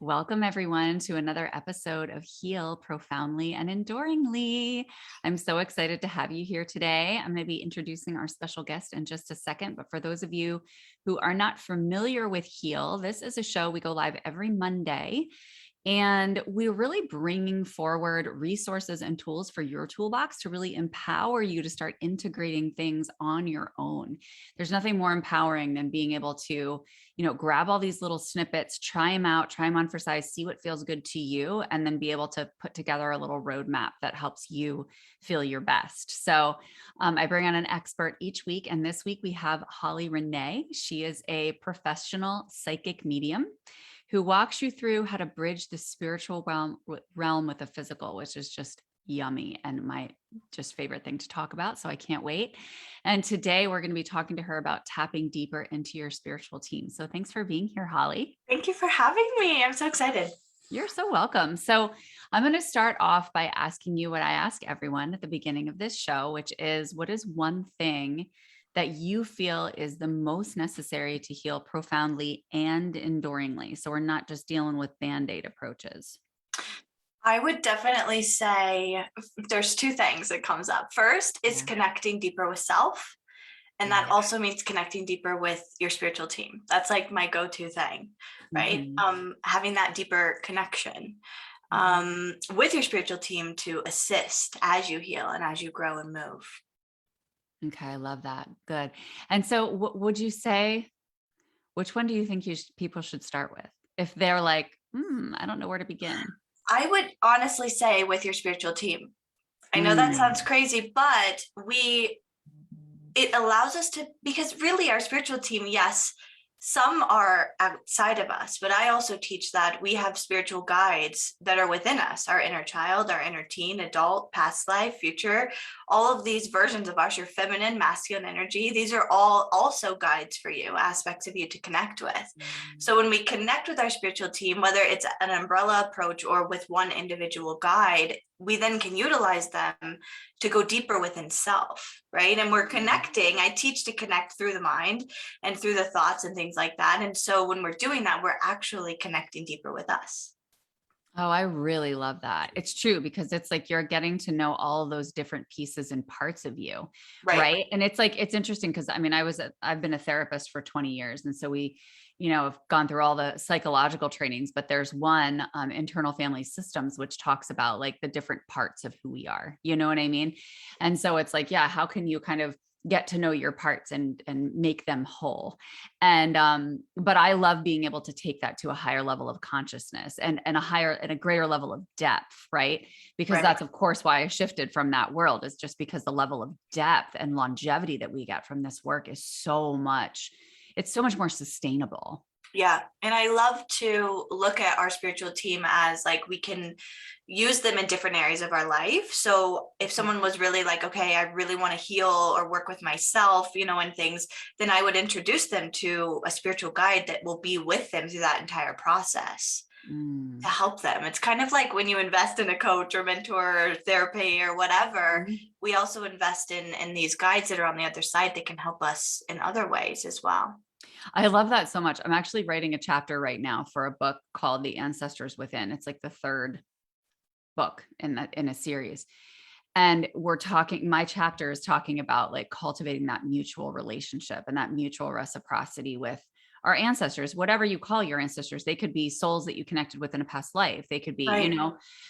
Welcome, everyone, to another episode of Heal Profoundly and Enduringly. I'm so excited to have you here today. I'm going to be introducing our special guest in just a second. But for those of you who are not familiar with Heal, this is a show we go live every Monday. And we're really bringing forward resources and tools for your toolbox to really empower you to start integrating things on your own. There's nothing more empowering than being able to, grab all these little snippets, try them out, try them on for size, see what feels good to you, and then be able to put together a little roadmap that helps you feel your best. So I bring on an expert each week. And this week we have Hollie Renea. She is a professional psychic medium who walks you through how to bridge the spiritual realm with the physical, which is just yummy and my just favorite thing to talk about. So I can't wait. And today we're going to be talking to her about tapping deeper into your spiritual team. So thanks for being here, Hollie. Thank you for having me. I'm so excited. You're so welcome. So I'm going to start off by asking you what I ask everyone at the beginning of this show, which is, what is one thing that you feel is the most necessary to heal profoundly and enduringly? So we're not just dealing with Band-Aid approaches. I would definitely say there's two things that comes up. First is connecting deeper with self. And that also means connecting deeper with your spiritual team. That's like my go-to thing, right? Having that deeper connection with your spiritual team to assist as you heal and as you grow and move. Okay, I love that. Good. And so would you say, which one do you think people should start with? If they're like, I don't know where to begin. I would honestly say with your spiritual team. I know that sounds crazy, but it allows us to, because really our spiritual team, yes, some are outside of us, but I also teach that we have spiritual guides that are within us, our inner child, our inner teen, adult, past life, future, all of these versions of us, your feminine, masculine energy. These are all also guides for you, aspects of you to connect with. So when we connect with our spiritual team, whether it's an umbrella approach or with one individual guide, we then can utilize them to go deeper within self, right? And we're connecting. I teach to connect through the mind and through the thoughts and things like that. And so when we're doing that, we're actually connecting deeper with us. Oh, I really love that. It's true, because it's like you're getting to know all those different pieces and parts of you. Right. And it's like, it's interesting because I've been a therapist for 20 years. And so we, have gone through all the psychological trainings, but there's one internal family systems, which talks about like the different parts of who we are. You know what I mean? And so it's like, yeah, how can you kind of get to know your parts and make them whole? And, but I love being able to take that to a higher level of consciousness and a greater level of depth, right? Because that's of course why I shifted from that world, is just because the level of depth and longevity that we get from this work is so much more sustainable. Yeah. And I love to look at our spiritual team as like, we can use them in different areas of our life. So if someone was really like, okay, I really want to heal or work with myself, and things, then I would introduce them to a spiritual guide that will be with them through that entire process to help them. It's kind of like when you invest in a coach or mentor or therapy or whatever, we also invest in these guides that are on the other side that can help us in other ways as well. I love that so much. I'm actually writing a chapter right now for a book called The Ancestors Within. It's like the third book in a series. And my chapter is talking about like cultivating that mutual relationship and that mutual reciprocity with our ancestors, whatever you call your ancestors. They could be souls that you connected with in a past life. They could be,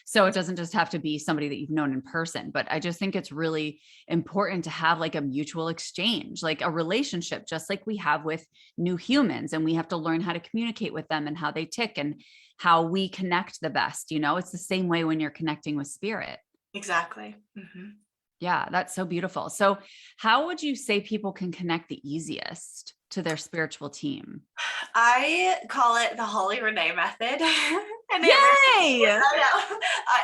so it doesn't just have to be somebody that you've known in person, but I just think it's really important to have like a mutual exchange, like a relationship, just like we have with new humans. And we have to learn how to communicate with them and how they tick and how we connect the best. It's the same way when you're connecting with spirit. Exactly. Yeah, that's so beautiful. So how would you say people can connect the easiest to their spiritual team? I call it the Hollie Renea method. And Yay! I know.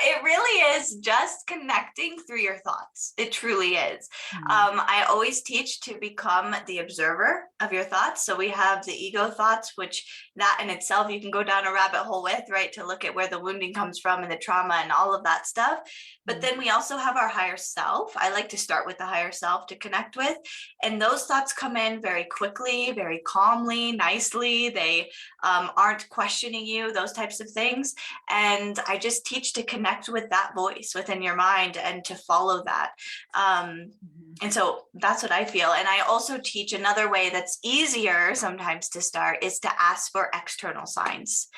It really is just connecting through your thoughts. It truly is. I always teach to become the observer of your thoughts. So we have the ego thoughts, which that in itself you can go down a rabbit hole with, right? To look at where the wounding comes from and the trauma and all of that stuff. But then we also have our higher self. I like to start with the higher self to connect with. And those thoughts come in very quickly, very calmly, nicely. They aren't questioning you, those types of things. And I just teach to connect with that voice within your mind and to follow that. And so that's what I feel. And I also teach another way that's easier sometimes to start is to ask for external signs.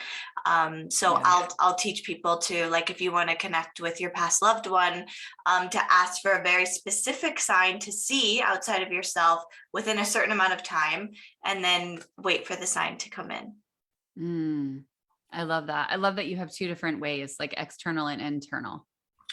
I'll teach people to, like, if you want to connect with your past loved one, to ask for a very specific sign to see outside of yourself within a certain amount of time, and then wait for the sign to come in. I love that. I love that you have two different ways, like external and internal.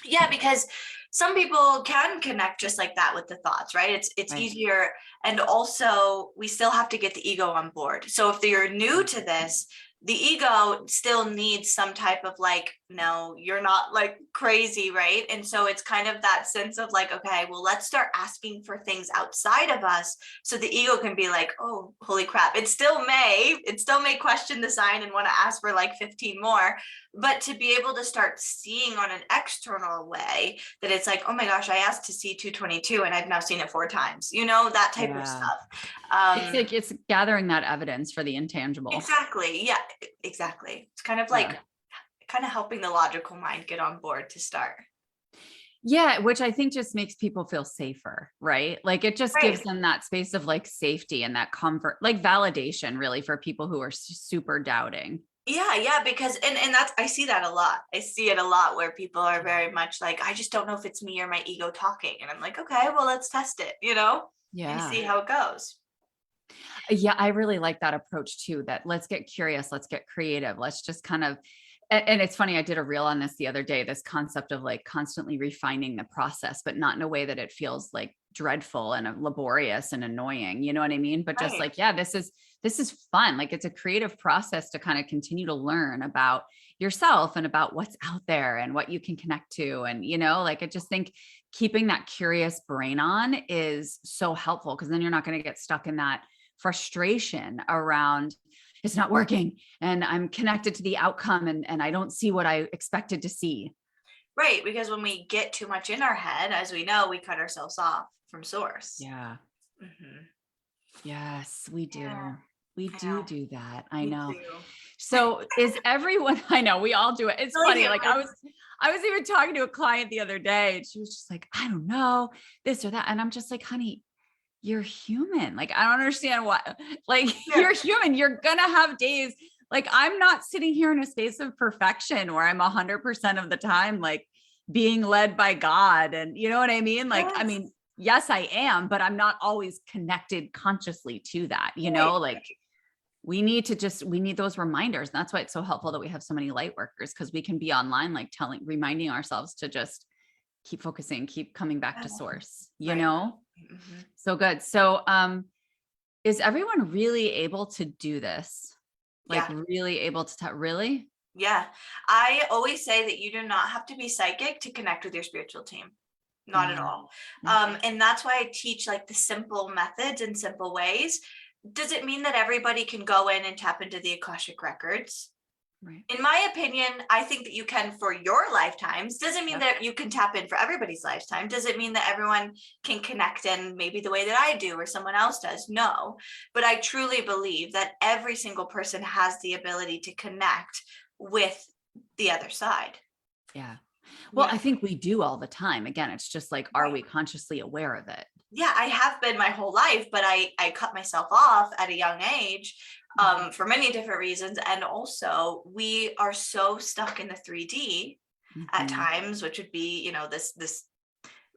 Yeah, because some people can connect just like that with the thoughts, right? It's Right. easier. And also we still have to get the ego on board. So if you're new to this, the ego still needs some type of like, no, you're not like crazy, right? And so it's kind of that sense of like, okay, well, let's start asking for things outside of us. So the ego can be like, oh, holy crap. It still may question the sign and want to ask for like 15 more. But to be able to start seeing on an external way that it's like, oh my gosh, I asked to see 222 and I've now seen it 4 times, that type of stuff. It's like, it's gathering that evidence for the intangible. Exactly. Yeah, exactly. It's kind of like kind of helping the logical mind get on board to start. Yeah, which I think just makes people feel safer, right? Like it just gives them that space of like safety and that comfort, like validation really for people who are super doubting. Yeah, because and that's, I see that a lot. I see it a lot where people are very much like, I just don't know if it's me or my ego talking. And I'm like, okay, well, let's test it, and see how it goes. Yeah, I really like that approach too, that let's get curious, let's get creative. Let's just kind of, and it's funny, I did a reel on this the other day, this concept of like constantly refining the process, but not in a way that it feels like dreadful and laborious and annoying. You know what I mean? But just like, yeah, this is fun. Like it's a creative process to kind of continue to learn about yourself and about what's out there and what you can connect to. And, like, I just think keeping that curious brain on is so helpful, because then you're not going to get stuck in that frustration around it's not working and I'm connected to the outcome and I don't see what I expected to see. Right. Because when we get too much in our head, as we know, we cut ourselves off from source. Yeah. Mm-hmm. Yes, we do. Yeah. We do that. I know. So is everyone, I know we all do it. It's funny. Like I was even talking to a client the other day and she was just like, I don't know, this or that. And I'm just like, honey, you're human. Like, I don't understand what, like, you're human. You're going to have days. Like, I'm not sitting here in a space of perfection where I'm 100% of the time, like being led by God. And you know what I mean? Like, I mean, yes, I am, but I'm not always connected consciously to that, like we need those reminders. And that's why it's so helpful that we have so many light workers, because we can be online, like reminding ourselves to just keep focusing, keep coming back to source, Mm-hmm. So good. So, is everyone really able to do this? Like really able to really? Yeah. I always say that you do not have to be psychic to connect with your spiritual team. Not at all. And that's why I teach like the simple methods and simple ways. Does it mean that everybody can go in and tap into the Akashic records? Right. In my opinion, I think that you can for your lifetimes. Doesn't mean that you can tap in for everybody's lifetime. Does it mean that everyone can connect in maybe the way that I do or someone else does? No. But I truly believe that every single person has the ability to connect with the other side. Yeah. Well, I think we do all the time. Again, it's just like, are we consciously aware of it? Yeah, I have been my whole life, but I cut myself off at a young age. For many different reasons. And also we are so stuck in the 3D at times, which would be, this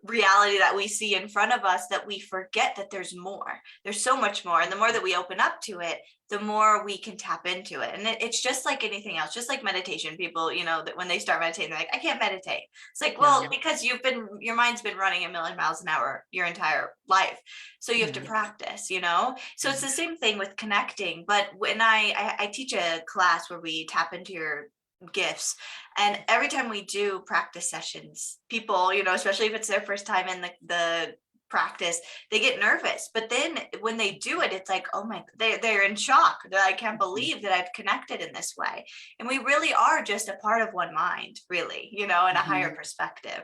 reality that we see in front of us, that we forget that there's more. There's so much more. And the more that we open up to it, the more we can tap into it. And it's just like anything else, just like meditation. People, that when they start meditating, they're like, I can't meditate. It's like, well, because your mind's been running 1,000,000 miles an hour your entire life. So you have to practice, So it's the same thing with connecting. But when I teach a class where we tap into your gifts. And every time we do practice sessions, people, especially if it's their first time in the practice, they get nervous. But then when they do it, it's like, oh my, they're in shock. I can't believe that I've connected in this way. And we really are just a part of one mind, really, in a higher perspective.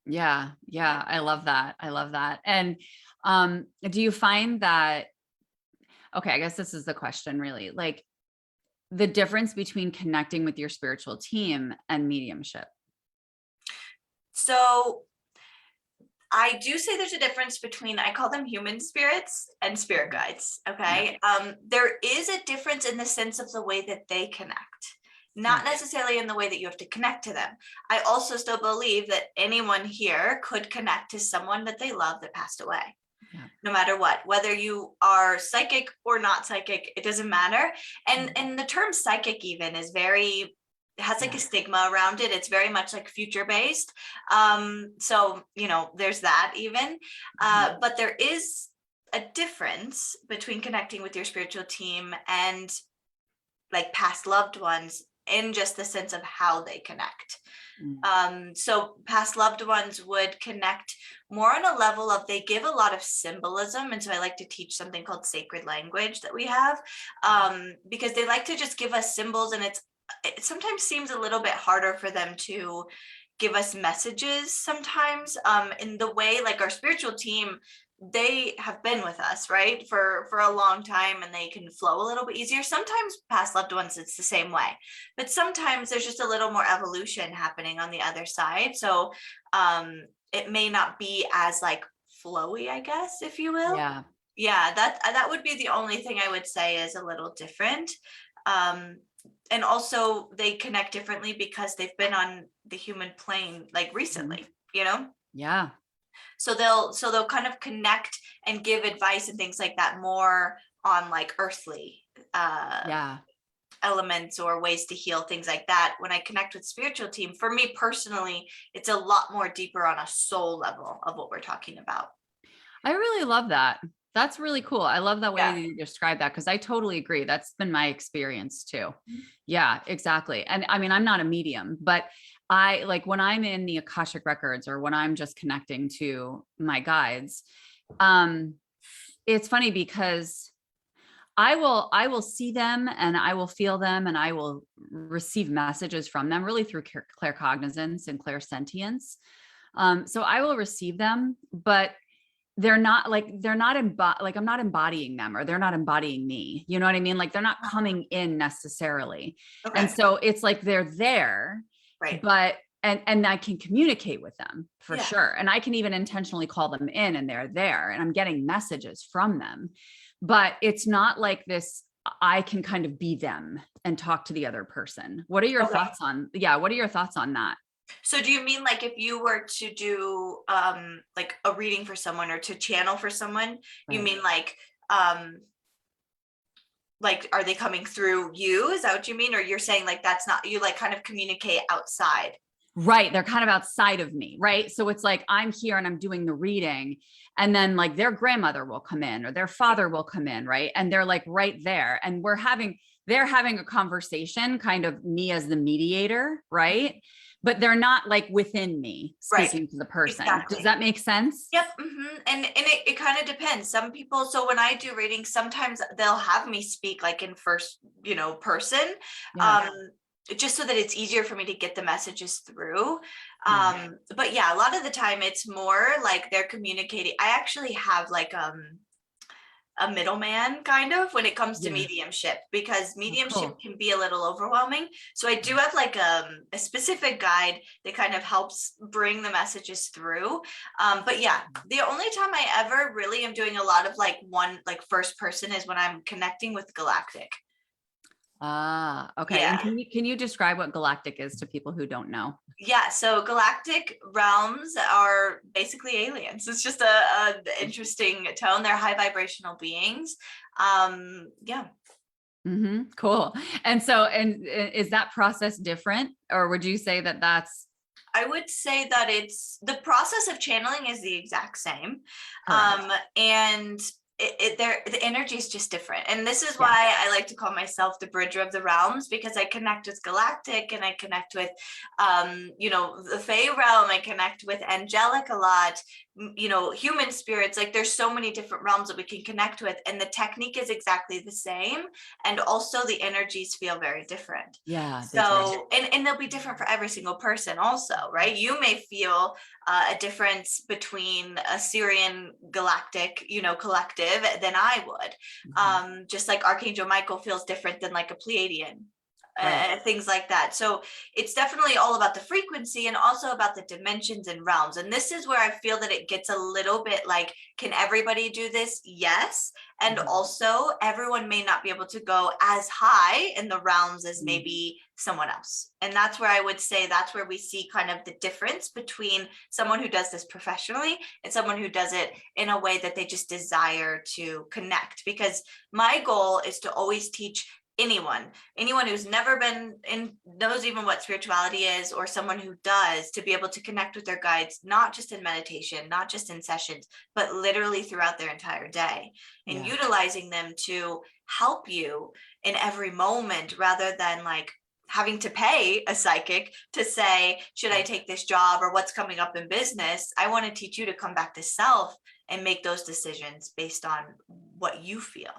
Yeah. Yeah. I love that. I love that. And do you find that, okay, I guess this is the question really, like the difference between connecting with your spiritual team and mediumship? So I do say there's a difference between, I call them human spirits and spirit guides. Okay. Yeah. There is a difference in the sense of the way that they connect, not necessarily in the way that you have to connect to them. I also still believe that anyone here could connect to someone that they love that passed away. Yeah. No matter what, whether you are psychic or not psychic, it doesn't matter. And the term psychic even is very, it has like a stigma around it. It's very much like future based. So, there's that even. But there is a difference between connecting with your spiritual team and like past loved ones in just the sense of how they connect. So past loved ones would connect more on a level of, they give a lot of symbolism. And so I like to teach something called sacred language that we have, because they like to just give us symbols, and it sometimes seems a little bit harder for them to give us messages sometimes, in the way like our spiritual team, they have been with us, right, for a long time, and they can flow a little bit easier. Sometimes past loved ones, it's the same way, but sometimes there's just a little more evolution happening on the other side. So it may not be as like flowy, I guess, if you will. Yeah, that would be the only thing I would say is a little different. And also they connect differently because they've been on the human plane like recently, Yeah. So they'll kind of connect and give advice and things like that more on like earthly elements or ways to heal, things like that. When I connect with spiritual team, for me personally, it's a lot more deeper on a soul level of what we're talking about. I really love that. That's really cool. I love that way that you describe that, because I totally agree. That's been my experience too. Mm-hmm. Yeah, exactly. And I mean, I'm not a medium, but I like when I'm in the Akashic records or when I'm just connecting to my guides, it's funny because I will see them and I will feel them and I will receive messages from them really through claircognizance and clairsentience. So I will receive them, but I'm not embodying them, or they're not embodying me. You know what I mean? Like they're not coming in necessarily. Okay. And so it's like, they're there, right? But, and I can communicate with them for sure. And I can even intentionally call them in and they're there and I'm getting messages from them, but it's not like this, I can kind of be them and talk to the other person. What are your thoughts on, what are your thoughts on that? So do you mean like if you were to do like a reading for someone or to channel for someone, you mean like are they coming through you? Is that what you mean? Or you're saying like that's not, you like kind of communicate outside? Right. They're kind of outside of me. Right. So it's like, I'm here and I'm doing the reading, and then like their grandmother will come in or their father will come in. Right. And they're like right there, and they're having a conversation, kind of me as the mediator. Right. But they're not like within me speaking to the person. Exactly. Does that make sense? Yep. Mm-hmm. And it kind of depends. Some people, so when I do readings, sometimes they'll have me speak like in first, person, just so that it's easier for me to get the messages through. But yeah, a lot of the time it's more like they're communicating. I actually have like a middleman kind of when it comes to mediumship, because mediumship can be a little overwhelming. So I do have like a specific guide that kind of helps bring the messages through. But yeah, the only time I ever really am doing a lot of like first person is when I'm connecting with Galactic. Okay. Yeah. And can you describe what Galactic is to people who don't know? Yeah. So Galactic realms are basically aliens. It's just a interesting tone. They're high vibrational beings. Yeah. Mm-hmm. Cool. And so, and is that process different, or would you say that that's? I would say that it's the process of channeling is the exact same. And the energy is just different. And this is Yeah. why I like to call myself the bridger of the realms, because I connect with Galactic and I connect with, the Fey realm. I connect with angelic a lot, human spirits. Like there's so many different realms that we can connect with. And the technique is exactly the same. And also the energies feel very different. Yeah, they do. So, and they'll be different for every single person also, right? You may feel a difference between a Syrian galactic, collective than I would. Just like Archangel Michael feels different than like a Pleiadian. Right. Things like that. So it's definitely all about the frequency and also about the dimensions and realms. And this is where I feel that it gets a little bit like, can everybody do this? Yes. And also everyone may not be able to go as high in the realms as maybe someone else. And that's where I would say that's where we see kind of the difference between someone who does this professionally and someone who does it in a way that they just desire to connect. Because my goal is to always teach anyone who's never been in, knows even what spirituality is, or someone who does, to be able to connect with their guides, not just in meditation, not just in sessions, but literally throughout their entire day, and utilizing them to help you in every moment, rather than like having to pay a psychic to say, should I take this job or what's coming up in business? I want to teach you to come back to self and make those decisions based on what you feel.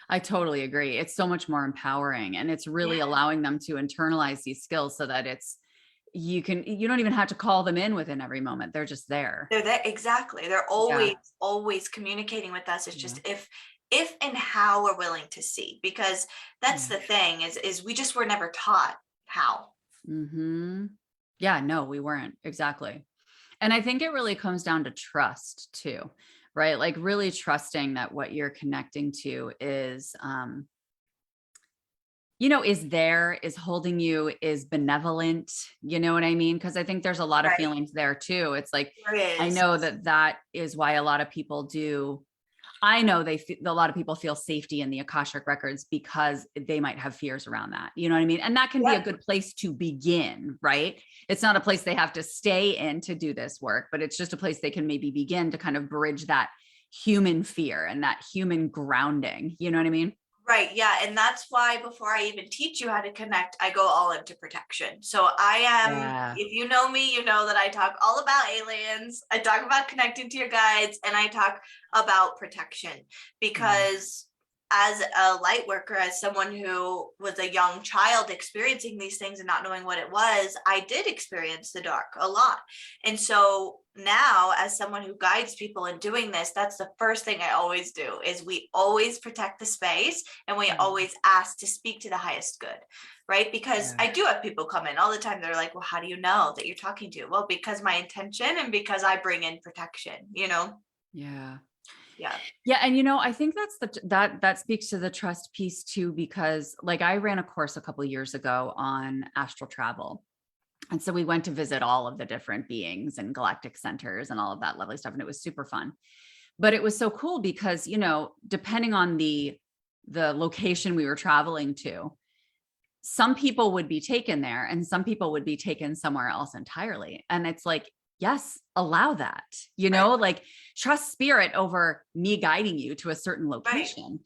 I totally agree. It's so much more empowering, and it's really allowing them to internalize these skills so that you don't even have to call them in within every moment. They're just there. They're there. Exactly. They're always communicating with us. It's just if and how we're willing to see, because that's the thing is we just were never taught how. Yeah, no, we weren't. Exactly. And I think it really comes down to trust too, right? Like really trusting that what you're connecting to is, is there, is holding you, is benevolent. You know what I mean? Because I think there's a lot of feelings there too. It's like, I know that is why a lot of people do. I know a lot of people feel safety in the Akashic records because they might have fears around that. You know what I mean? And that can be a good place to begin, right? It's not a place they have to stay in to do this work, but it's just a place they can maybe begin to kind of bridge that human fear and that human grounding. You know what I mean? Right. Yeah. And that's why before I even teach you how to connect, I go all into protection. So I am, if you know me, you know that I talk all about aliens. I talk about connecting to your guides, and I talk about protection, because as a light worker, as someone who was a young child experiencing these things and not knowing what it was, I did experience the dark a lot. And so now, as someone who guides people in doing this, that's the first thing I always do, is we always protect the space, and we always ask to speak to the highest good, right? Because I do have people come in all the time. They're like, well, how do you know that you're talking to? Well, because my intention and because I bring in protection, Yeah. Yeah. Yeah. And I think that speaks to the trust piece too, because like I ran a course a couple of years ago on astral travel. And so we went to visit all of the different beings and galactic centers and all of that lovely stuff. And it was super fun. But it was so cool because, depending on the location we were traveling to, some people would be taken there and some people would be taken somewhere else entirely. And it's like, yes, allow that, like trust spirit over me guiding you to a certain location,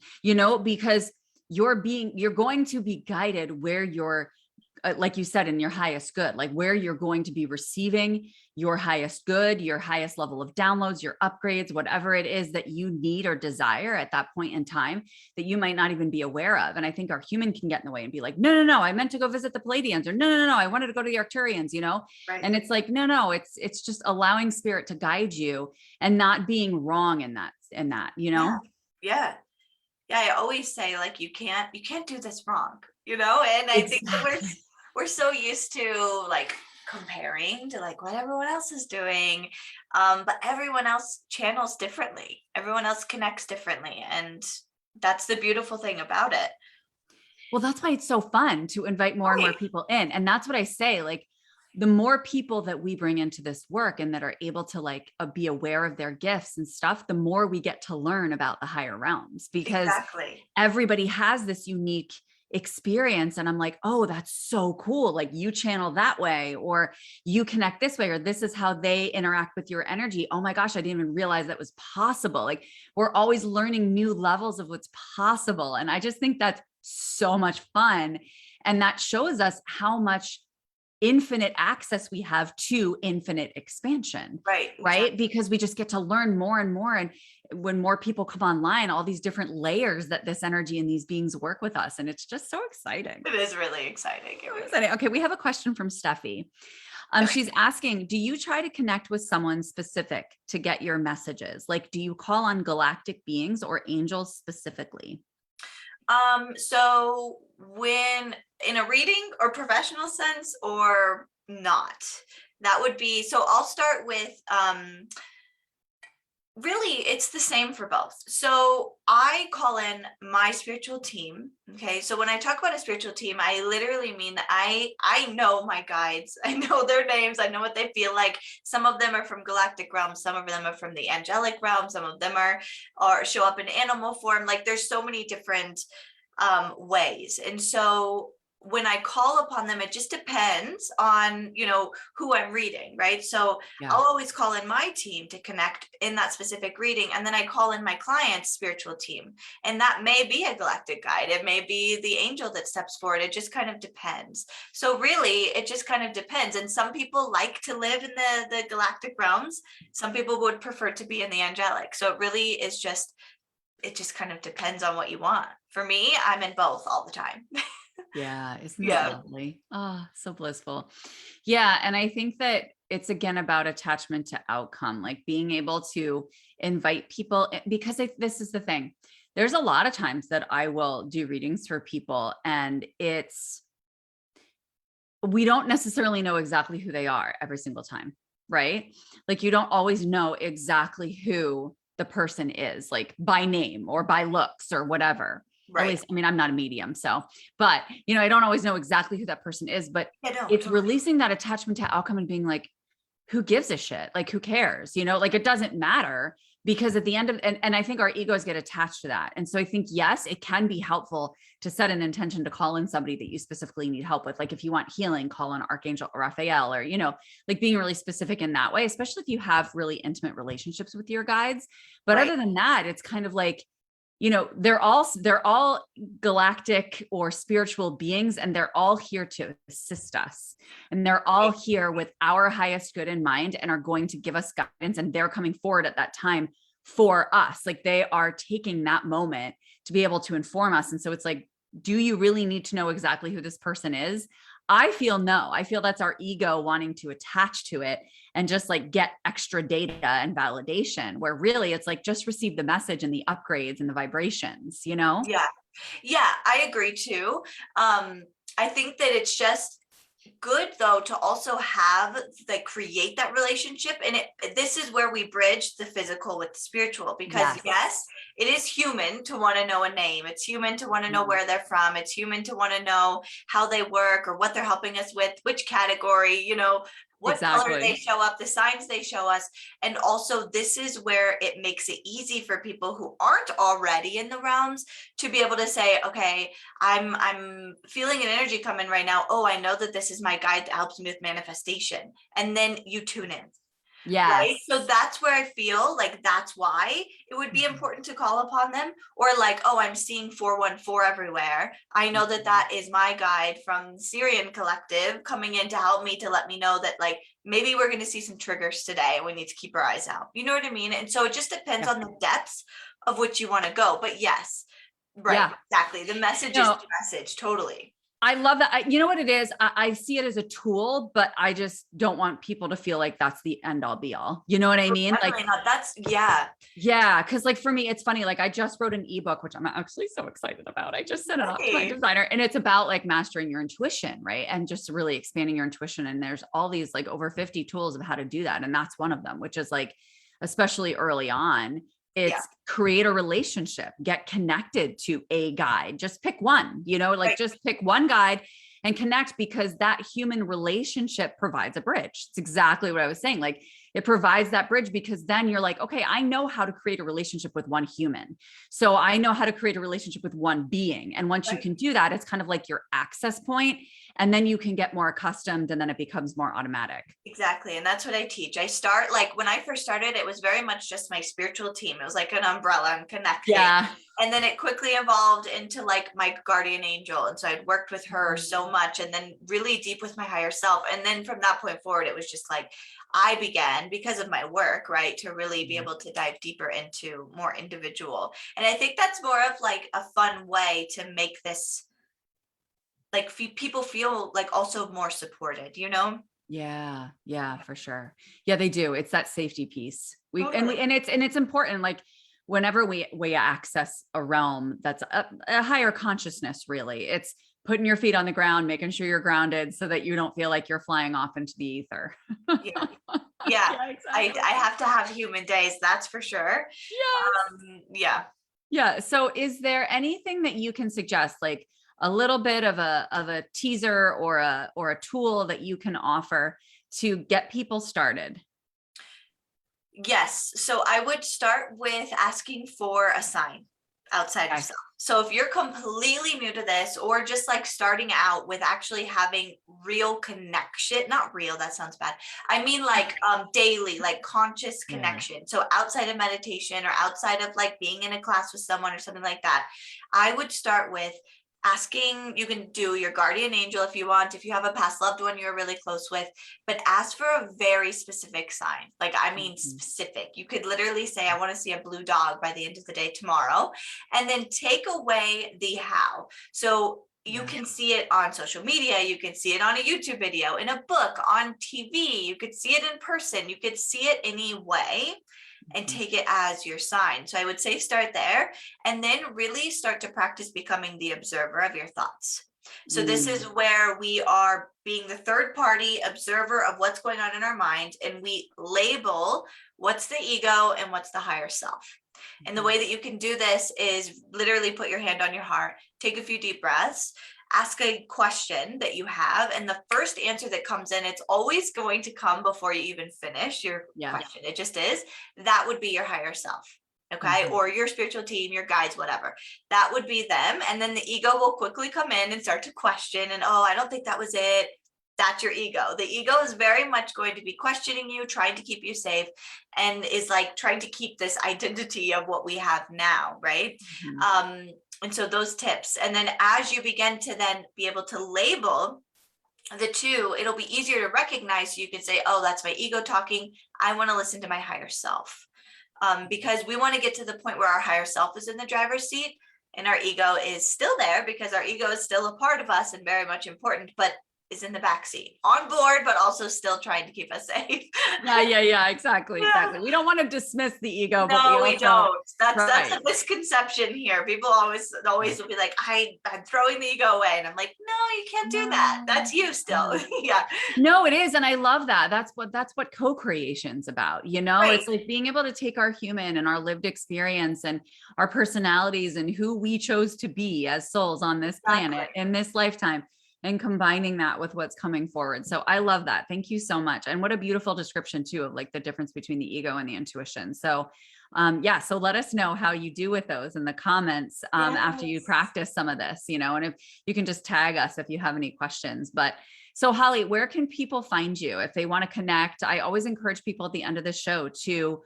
because you're going to be guided where you're, like you said, in your highest good, like where you're going to be receiving your highest good, your highest level of downloads, your upgrades, whatever it is that you need or desire at that point in time that you might not even be aware of. And I think our human can get in the way and be like, no, I meant to go visit the Palladians, or no, I wanted to go to the Arcturians, And it's like, no, it's just allowing spirit to guide you and not being wrong in that, Yeah. I always say, like, you can't do this wrong, and I think that we're so used to like comparing to like what everyone else is doing, but everyone else channels differently, everyone else connects differently, and that's the beautiful thing about it. Well, that's why it's so fun to invite more and more people in. And that's what I say, like the more people that we bring into this work and that are able to like be aware of their gifts and stuff, the more we get to learn about the higher realms, because everybody has this unique experience. And I'm like, oh, that's so cool. Like you channel that way, or you connect this way, or this is how they interact with your energy. Oh my gosh, I didn't even realize that was possible. Like we're always learning new levels of what's possible. And I just think that's so much fun. And that shows us how much infinite access we have to infinite expansion. Right. Right. Because we just get to learn more and more. And when more people come online, all these different layers that this energy and these beings work with us. And it's just so exciting. It is really exciting. So exciting. Okay. We have a question from Steffi. She's asking, do you try to connect with someone specific to get your messages? Like, do you call on galactic beings or angels specifically? So when in a reading or professional sense or not, that would be, so I'll start with, really it's the same for both. So I call in my spiritual team. Okay. So when I talk about a spiritual team, I literally mean that I know my guides. I know their names. I know what they feel like. Some of them are from galactic realms. Some of them are from the angelic realm. Some of them are show up in animal form. Like there's so many different ways. And so when I call upon them, it just depends on, who I'm reading, right? So I'll always call in my team to connect in that specific reading. And then I call in my client's spiritual team. And that may be a galactic guide. It may be the angel that steps forward. It just kind of depends. So really, it just kind of depends. And some people like to live in the galactic realms. Some people would prefer to be in the angelic. So it really is just, it just kind of depends on what you want. For me, I'm in both all the time. Yeah. Isn't that lovely? Oh, so blissful. Yeah. And I think that it's again about attachment to outcome, like being able to invite people, because this is the thing. There's a lot of times that I will do readings for people and we don't necessarily know exactly who they are every single time, right? Like you don't always know exactly who the person is, like by name or by looks or whatever. Right. At least, I mean, I'm not a medium, but I don't always know exactly who that person is, but it's releasing that attachment to outcome and being like, who gives a shit? Like, who cares? Like it doesn't matter, because at the end of, and I think our egos get attached to that. And so I think, yes, it can be helpful to set an intention to call in somebody that you specifically need help with. Like if you want healing, call on Archangel Raphael, or, like being really specific in that way, especially if you have really intimate relationships with your guides. But other than that, it's kind of like, they're all galactic or spiritual beings, and they're all here to assist us. And they're all here with our highest good in mind and are going to give us guidance. And they're coming forward at that time for us. Like they are taking that moment to be able to inform us. And so it's like, do you really need to know exactly who this person is? I feel no. I feel that's our ego wanting to attach to it and just like get extra data and validation, where really it's like just receive the message and the upgrades and the vibrations, Yeah. Yeah, I agree too. I think that it's just good though to also have create that relationship, and this is where we bridge the physical with the spiritual, because yes, it is human to want to know a name. It's human to want to know where they're from. It's human to want to know how they work or what they're helping us with, which category, what color they show up, the signs they show us. And also this is where it makes it easy for people who aren't already in the realms to be able to say, okay, I'm feeling an energy come in right now. Oh, I know that this is my guide that helps me with manifestation. And then you tune in. Yeah. Right. So that's where I feel like that's why it would be important to call upon them. Or like, oh, I'm seeing 414 everywhere. I know that is my guide from Syrian Collective coming in to help me, to let me know that like maybe we're going to see some triggers today and we need to keep our eyes out. You know what I mean? And so it just depends on the depths of which you want to go. But yes, right. Exactly. The message is the message. Totally. I love that. You know what it is? I see it as a tool, but I just don't want people to feel like that's the end all be all. You know what I mean? Like that's, yeah. Cause like for me, it's funny. Like I just wrote an ebook, which I'm actually so excited about. I just sent it off to my designer, and it's about like mastering your intuition, right? And just really expanding your intuition. And there's all these like over 50 tools of how to do that. And that's one of them, which is like, especially early on, it's create a relationship, get connected to a guide. Just pick one, just pick one guide and connect, because that human relationship provides a bridge. It's exactly what I was saying. Like it provides that bridge, because then you're like, okay, I know how to create a relationship with one human. So I know how to create a relationship with one being. And once you can do that, it's kind of like your access point, and then you can get more accustomed, and then it becomes more automatic. Exactly. And that's what I teach. I start, like, when I first started, it was very much just my spiritual team. It was like an umbrella and connecting. Yeah. And then it quickly evolved into like my guardian angel. And so I'd worked with her so much, and then really deep with my higher self. And then from that point forward, it was just like, I began, because of my work, right, to really be able to dive deeper into more individual. And I think that's more of like a fun way to make this, like, people feel like also more supported, you know? Yeah. Yeah, for sure. Yeah, they do. It's that safety piece. Totally. And it's important. Like, whenever we access a realm that's a higher consciousness, really, it's putting your feet on the ground, making sure you're grounded so that you don't feel like you're flying off into the ether. Yeah. Yeah. Exactly. I have to have human days, that's for sure. Yes. Yeah. Yeah. So is there anything that you can suggest, like a little bit of a teaser or a tool that you can offer to get people started? Yes. So I would start with asking for a sign outside of Okay. self. So if you're completely new to this, or just like starting out with actually having real connection, not real, that sounds bad. I mean like daily, like conscious Yeah. connection. So outside of meditation, or outside of like being in a class with someone or something like that, I would start with asking. You can do your guardian angel if you want, if you have a past loved one you're really close with, but ask for a very specific sign. Like, I mean, specific. You could literally say, I want to see a blue dog by the end of the day tomorrow, and then take away the how. So you can see it on social media, you can see it on a YouTube video, in a book, on TV, you could see it in person, you could see it any way, and take it as your sign. So I would say start there, and then really start to practice becoming the observer of your thoughts. So this is where we are being the third party observer of what's going on in our mind, and we label what's the ego and what's the higher self. And the way that you can do this is literally put your hand on your heart, take a few deep breaths, ask a question that you have, and the first answer that comes in, it's always going to come before you even finish your question. It just is. That would be your higher self. Okay. Or your spiritual team, your guides, whatever. That would be them. And then the ego will quickly come in and start to question, and, oh, I don't think that was it. That's your ego. The ego is very much going to be questioning you, trying to keep you safe, and is like trying to keep this identity of what we have now, right? And so those tips. And then as you begin to then be able to label the two, it'll be easier to recognize. You can say, oh, that's my ego talking. I want to listen to my higher self. Because we want to get to the point where our higher self is in the driver's seat and our ego is still there, because our ego is still a part of us and very much important, but is in the backseat, on board, but also still trying to keep us safe. Yeah, exactly. We don't want to dismiss the ego, but we don't. That's a misconception here. People always will be like, I'm throwing the ego away, and I'm like, no, you can't do that. That's you still. Yeah. No, it is, and I love that. That's what co-creation's about. Right. It's like being able to take our human and our lived experience and our personalities and who we chose to be as souls on this planet in this lifetime, and combining that with what's coming forward. So I love that. Thank you so much. And what a beautiful description too, of like the difference between the ego and the intuition. So so let us know how you do with those in the comments after you practice some of this, and if you can just tag us if you have any questions. But so Hollie, where can people find you if they want to connect? I always encourage people at the end of the show to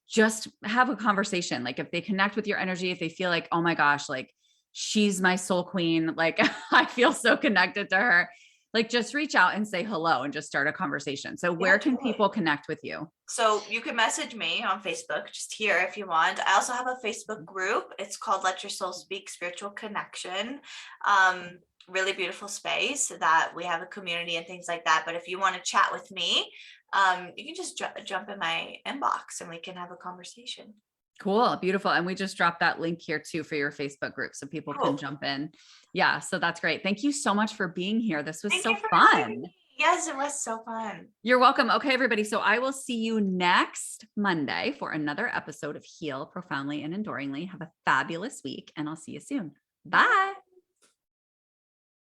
just have a conversation. Like, if they connect with your energy, if they feel like, oh my gosh, like, she's my soul queen, like I feel so connected to her, like, just reach out and say hello and just start a conversation. So where can people connect with you? So you can message me on Facebook, just here if you want. I also have a Facebook group. It's called Let Your Soul Speak Spiritual Connection. Really beautiful space that we have a community and things like that. But if you want to chat with me, you can just jump in my inbox and we can have a conversation. Cool. Beautiful. And we just dropped that link here too for your Facebook group so people can jump in. Yeah. So that's great. Thank you so much for being here. This was so fun. Yes, it was so fun. You're welcome. Okay, everybody. So I will see you next Monday for another episode of Heal Profoundly and Enduringly. Have a fabulous week, and I'll see you soon. Bye.